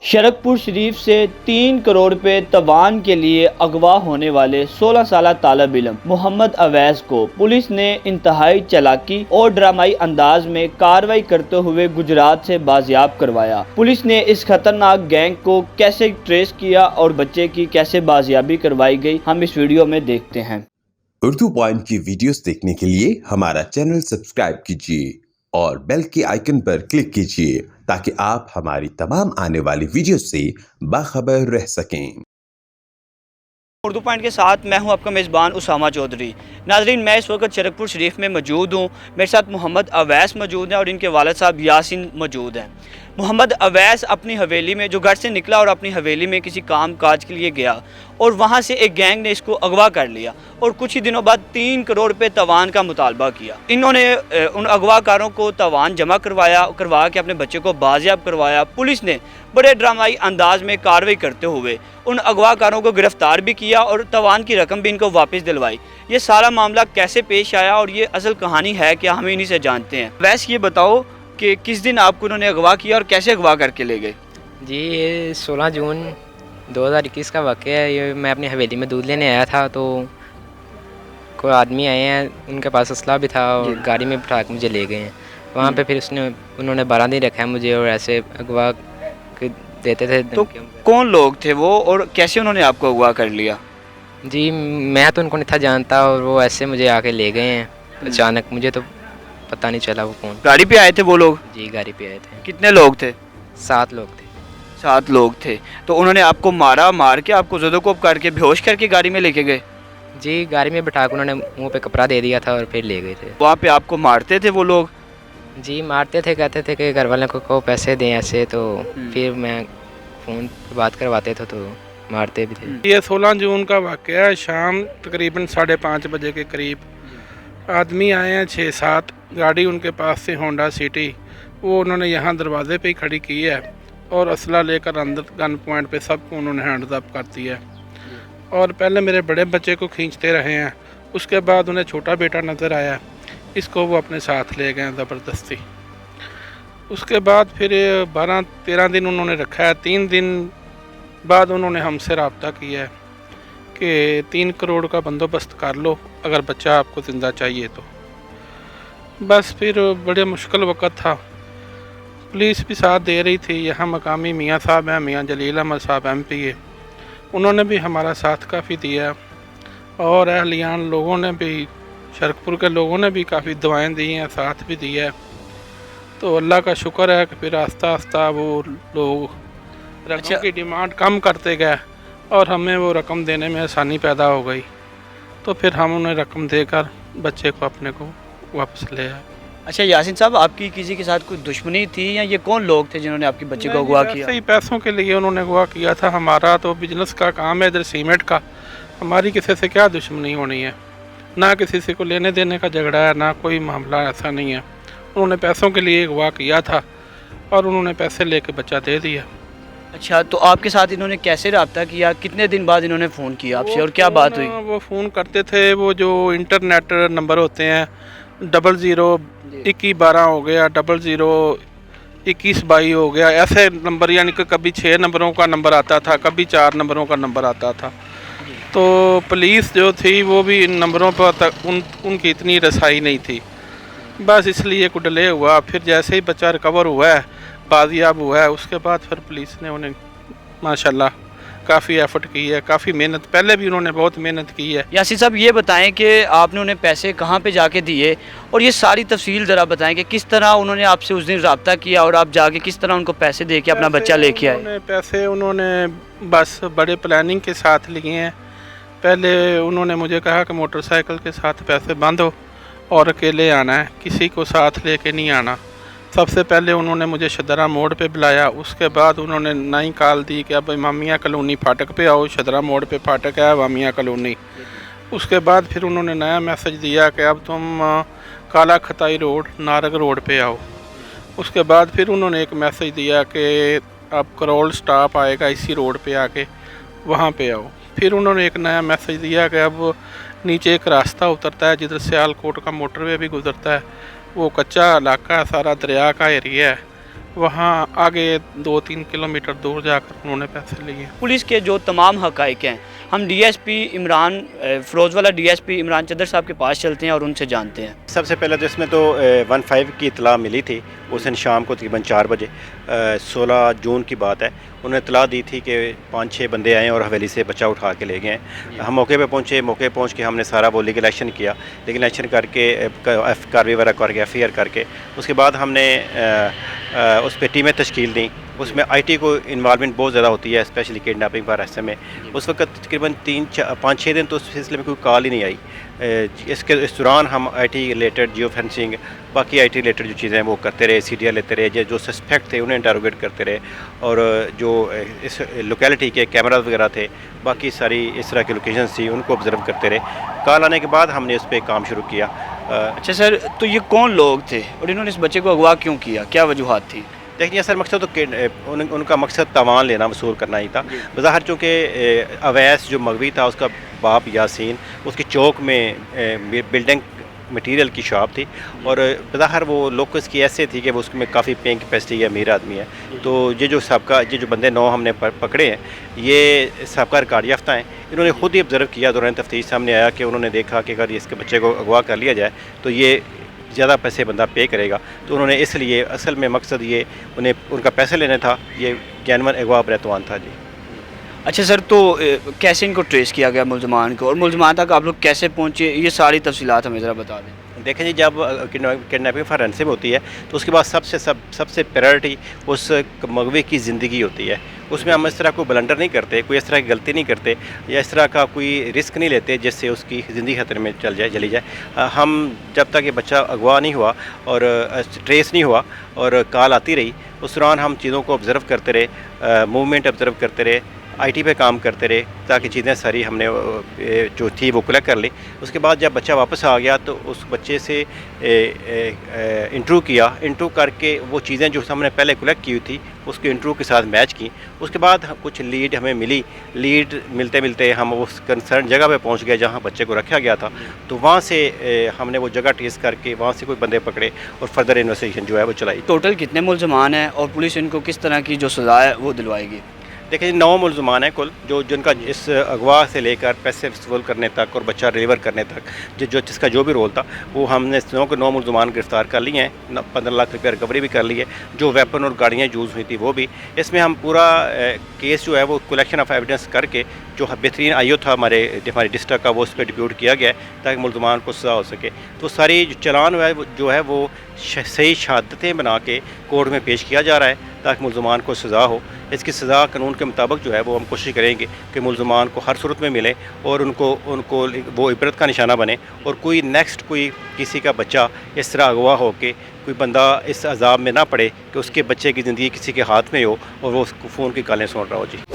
शरकपुर शरीफ से 3 करोड़ रुपए तवान के लिए अगवा होने वाले 16 साल तालिब इल्म मोहम्मद अवैस को पुलिस ने इंतहाई चालाकी और ड्रामाई अंदाज में कार्रवाई करते हुए गुजरात से बाजियाब करवाया। पुलिस ने इस खतरनाक गैंग को कैसे ट्रेस किया और बच्चे की कैसे बाजियाबी करवाई गई, हम इस वीडियो में देखते हैं। उर्दू पॉइंट की वीडियोस देखने के लिए हमारा चैनल सब्सक्राइब कीजिए और बेल के आइकन पर क्लिक कीजिए ताकि आप हमारी तमाम आने वाली वीडियो से बाखबर रह सकें। उर्दू पॉइंट के साथ मैं हूं आपका मेज़बान उसामा चौधरी। नाजरीन, मैं इस वक्त शरकपुर शरीफ में मौजूद हूं। मेरे साथ मोहम्मद अवैस मौजूद हैं और इनके वालिद साहब यासिन मौजूद हैं। मोहम्मद अवैस अपनी हवेली में जो घर से निकला और अपनी हवेली में किसी काम काज के लिए गया और वहां से एक गैंग ने इसको अगवा कर लिया और कुछ ही दिनों बाद 3 करोड़ रुपए तवान का मुतालबा किया। इन्होंने उन अगवाकारों को तवान जमा करवा के अपने बच्चे को बाजियाब करवाया। पुलिस ने बड़े ड्रामाई अंदाज में कार्रवाई करते हुए उन अगवाकारों को गिरफ्तार भी किया और तवान की रकम भी इनको वापस दिलवाई। ये सारा मामला कैसे पेश आया और ये असल कहानी है क्या, हम इन्हीं से जानते हैं। वैसे ये बताओ कि किस दिन आपको उन्होंने अगवा किया और कैसे अगवा करके ले गए? जी, ये 16 जून 2021 का वाक़या है। ये मैं अपनी हवेली में दूध लेने आया था तो कोई आदमी आए हैं, उनके पास असला भी था और गाड़ी में बिठा के मुझे ले गए हैं। वहाँ पे फिर उन्होंने 12 दिन रखा है मुझे और ऐसे अगवा देते थे। तो कौन लोग थे वो और कैसे उन्होंने आपको अगवा कर लिया? जी, मैं तो उनको नहीं था जानता और वो ऐसे मुझे आके ले गए हैं अचानक। मुझे तो पता नहीं चला वो कौन। गाड़ी पे आए थे वो लोग? जी, गाड़ी पे आए थे। कितने लोग थे? 7 लोग थे। 7 लोग थे। तो उन्होंने आपको मार के आपको ज़दोकोब करके बेहोश करके गाड़ी में लेके गए? जी, गाड़ी में बिठा के उन्होंने मुँह पे कपड़ा दे दिया था और फिर ले गए थे। वहाँ पे आपको मारते थे वो लोग? जी, मारते थे, कहते थे कि घर वालों को पैसे दें ऐसे। तो फिर मैं फ़ोन पर बात करवाते थे तो मारते भी थे। ये 16 जून का वाक़या है। शाम तकरीबन 5:30 बजे के करीब आदमी आए हैं 6-7, गाड़ी उनके पास से होंडा सिटी। वो उन्होंने यहाँ दरवाज़े पे ही खड़ी की है और असला लेकर अंदर गन पॉइंट पे सबको उन्होंने हैंड्स अप कर दिया और पहले मेरे बड़े बच्चे को खींचते रहे हैं। उसके बाद उन्हें छोटा बेटा नज़र आया, इसको वो अपने साथ ले गए ज़बरदस्ती। उसके बाद फिर 12-13 दिन उन्होंने रखा है। 3 दिन बाद उन्होंने हमसे रब्ता किया है कि 3 करोड़ का बंदोबस्त कर लो अगर बच्चा आपको ज़िंदा चाहिए तो। बस फिर बड़े मुश्किल वक़्त था। पुलिस भी साथ दे रही थी। यहाँ मकामी मियाँ साहब हैं, मियाँ जलील अहमद साहब MP, उन्होंने भी हमारा साथ काफ़ी दिया और अहलियान लोगों ने भी, शरकपुर के लोगों ने भी काफ़ी दुआएं दी हैं, साथ भी दिया है। तो अल्लाह का शुक्र है कि फिर आस्ता आस्ता वो लोग रकम की डिमांड कम करते गए और हमें वो रकम देने में आसानी पैदा हो गई। तो फिर हम उन्हें रकम देकर बच्चे को अपने को वापस ले आए। अच्छा यासिन साहब, आपकी किसी के साथ कोई दुश्मनी थी या ये कौन लोग थे जिन्होंने आपके बच्चे को अगवा किया? ही पैसों के लिए उन्होंने अगवा किया था। हमारा तो बिजनेस का काम है इधर सीमेंट का, हमारी किसी से क्या दुश्मनी होनी है, ना किसी से को लेने देने का झगड़ा है, ना कोई मामला ऐसा नहीं है। उन्होंने पैसों के लिए अगवा किया था और उन्होंने पैसे लेके बच्चा दे दिया। अच्छा, तो आपके साथ इन्होंने कैसे रब्ता किया? कितने दिन बाद इन्होंने फ़ोन किया आपसे और क्या बात हुई? वो फ़ोन करते थे, वो जो इंटरनेट नंबर होते हैं 00-2112 हो गया, 00-2122 हो गया, ऐसे नंबर, यानी कि कभी 6 नंबरों का नंबर आता था, कभी 4 नंबरों का नंबर आता था। तो पुलिस जो थी वो भी इन नंबरों पर तक उनकी इतनी रसाई नहीं थी। बस इसलिए कुछ डिले हुआ। फिर जैसे ही बच्चा रिकवर हुआ है, बाजियाब हुआ है, उसके बाद फिर पुलिस ने उन्हें माशाल्लाह काफ़ी एफर्ट की है, काफ़ी मेहनत, पहले भी उन्होंने बहुत मेहनत की है। यासिन साहब, ये बताएं कि आपने उन्हें पैसे कहाँ पे जाके दिए और ये सारी तफसील ज़रा बताएं कि किस तरह उन्होंने आपसे उस दिन रब्ता किया और आप जाके किस तरह उनको पैसे दे के अपना बच्चा लेके आए? पैसे उन्होंने बस बड़े प्लानिंग के साथ लिए हैं। पहले उन्होंने मुझे कहा कि मोटरसाइकिल के साथ पैसे बांधो और अकेले आना है, किसी को साथ लेके नहीं आना। सबसे पहले उन्होंने मुझे शदरा मोड़ पे बुलाया, उसके बाद उन्होंने नई कॉल दी कि अब इमामिया कॉलोनी फाटक पे आओ, शदरा मोड़ पे फाटक है, इमामिया कॉलोनी। उसके बाद फिर उन्होंने नया मैसेज दिया कि अब तुम काला खताई रोड, नारग रोड पे आओ। उसके बाद फिर उन्होंने एक मैसेज दिया कि अब करोल स्टॉप आएगा इसी रोड पे आके वहाँ पे आओ। फिर उन्होंने एक नया मैसेज दिया कि अब नीचे एक रास्ता उतरता है जिधर सियालकोट का मोटरवे भी गुजरता है, वो कच्चा इलाका है, सारा दरिया का एरिया है, वहाँ आगे 2-3 किलोमीटर दूर जाकर उन्होंने पैसे लिए। पुलिस के जो तमाम हक़ाइक़ हैं, हम डीएसपी इमरान फ़िरोज़वाला डीएसपी इमरान चदर साहब के पास चलते हैं और उनसे जानते हैं। सबसे पहले तो इसमें तो 15 की इतला मिली थी उस दिन शाम को तकरीबन 4 बजे 16 जून की बात है। उन्होंने इतला दी थी कि 5-6 बंदे आए और हवेली से बच्चा उठा के ले गए हैं। हम मौके पे पहुँचे, मौके पहुँच के हमने सारा वो लीगल एक्शन किया, लीगल एक्शन करके कार्रवाई वगैरह करके FIR करके उसके बाद हमने उस पर टीमें तश्कील दी। उसमें IT को इन्वॉल्वमेंट बहुत ज़्यादा होती है, स्पेशली किडनैपिंग पर ऐसे में। उस वक्त तकरीबन 5-6 दिन तो उस सिलसिले में कोई कॉल ही नहीं आई। इस दौरान हम IT रिलेटेड जियो फेंसिंग बाकी IT रिलेटेड जो चीज़ें हैं वो करते रहे, CDR लेते रहे, जो सस्पेक्ट थे उन्हें इंटरोगेट करते रहे और जो इस लोकेलिटी के कैमरा वगैरह थे, बाकी सारी इस तरह की लोकेशन थी उनको ऑब्ज़र्व करते रहे। कॉल आने के बाद हमने उस पर काम शुरू किया। अच्छा सर, तो ये कौन लोग थे और इन्होंने इस बच्चे को अगवा क्यों किया, क्या वजूहत थी? देखिए असल मकसद तो उनका मकसद तावान लेना, वसूल करना ही था। बज़ाहिर चूँकि अवैस जो मगवी था उसका बाप यासीन, उसकी चौक में बिल्डिंग मटेरियल की शॉप थी और बज़ाहिर वो लोग इसकी ऐसे थी कि वो उसमें काफ़ी पेइंग कैपेसिटी है, अमीर आदमी है। तो ये जो बंदे 9 हमने पकड़े हैं ये सबका रिकॉर्ड याफ्ता हैं। इन्होंने ख़ुद ही ऑब्ज़र्व किया, दौरान तफ्तीश सामने आया कि उन्होंने देखा कि अगर इसके बच्चे को अगवा कर लिया जाए तो ये ज़्यादा पैसे बंदा पे करेगा। तो उन्होंने इसलिए असल में मकसद ये उनका पैसे लेना था, ये जानवर अगवा बरतवान था जी। अच्छा सर, तो कैसे इनको ट्रेस किया गया मुलजमान को और मुलजमान तक आप लोग कैसे पहुँचे, ये सारी तफसीलात हमें ज़रा बता दें। देखें जी, जब किडनैपिंग फॉरेंसिक होती है तो उसके बाद सबसे प्रायोरिटी उस मगवे की ज़िंदगी होती है। उसमें हम इस तरह कोई ब्लंडर नहीं करते, कोई इस तरह की गलती नहीं करते या इस तरह का कोई रिस्क नहीं लेते जिससे उसकी ज़िंदगी खतरे में चली जाए। हम जब तक ये बच्चा अगवा नहीं हुआ और ट्रेस नहीं हुआ और कॉल आती रही, उस दौरान हम चीज़ों को ऑब्ज़र्व करते रहे, मूवमेंट ऑब्ज़र्व करते रहे, IT पे काम करते रहे ताकि चीज़ें सारी हमने जो थी वो कलेक्ट कर ली। उसके बाद जब बच्चा वापस आ गया तो उस बच्चे से इंटरव्यू किया, इंटरव्यू करके वो चीज़ें जो हमने पहले कलेक्ट की हुई थी उसके इंटरव्यू के साथ मैच की। उसके बाद कुछ लीड हमें मिली, लीड मिलते मिलते हम उस कंसर्न जगह पे पहुंच गए जहां बच्चे को रखा गया था। तो वहां से हमने वो जगह ट्रेस करके वहां से कोई बंदे पकड़े और फर्दर इन्वेस्टिगेशन जो है वो चलाई। टोटल कितने मुलजमान हैं और पुलिस इनको किस तरह की जो सज़ा है वो दिलवाएगी? देखिए 9 मुलजमान हैं कुल, जिनका इस अगवा से लेकर पैसे वसूल करने तक और बच्चा डिलीवर करने तक जिसका जो भी रोल था वो हमने 9 मुलजमान गिरफ्तार कर लिए हैं। 15 लाख रुपये रिकवरी भी कर ली है। जो वेपन और गाड़ियाँ यूज़ हुई थी वो भी। इसमें हम पूरा केस जो है वो कलेक्शन ऑफ एविडेंस करके जो बेहतरीन IO था हमारी डिस्ट्रिक्ट का, वो उस पर डिप्यूट किया गया है ताकि मुलजमान को सज़ा हो सके। तो सारी जो चलान जो है वो सही शहादतें बना के कोर्ट में पेश किया जा रहा है ताकि मुलजमान को सज़ा हो। इसकी सज़ा कानून के मुताबिक जो है वो हम कोशिश करेंगे कि मुलजमान को हर सूरत में मिले और उनको वो इबरत का निशाना बने और कोई किसी का बच्चा इस तरह अगवा हो के कोई बंदा इस अजाब में ना पड़े कि उसके बच्चे की ज़िंदगी किसी के हाथ में हो और वो फ़ोन की कॉलें सुन रहा हो जी।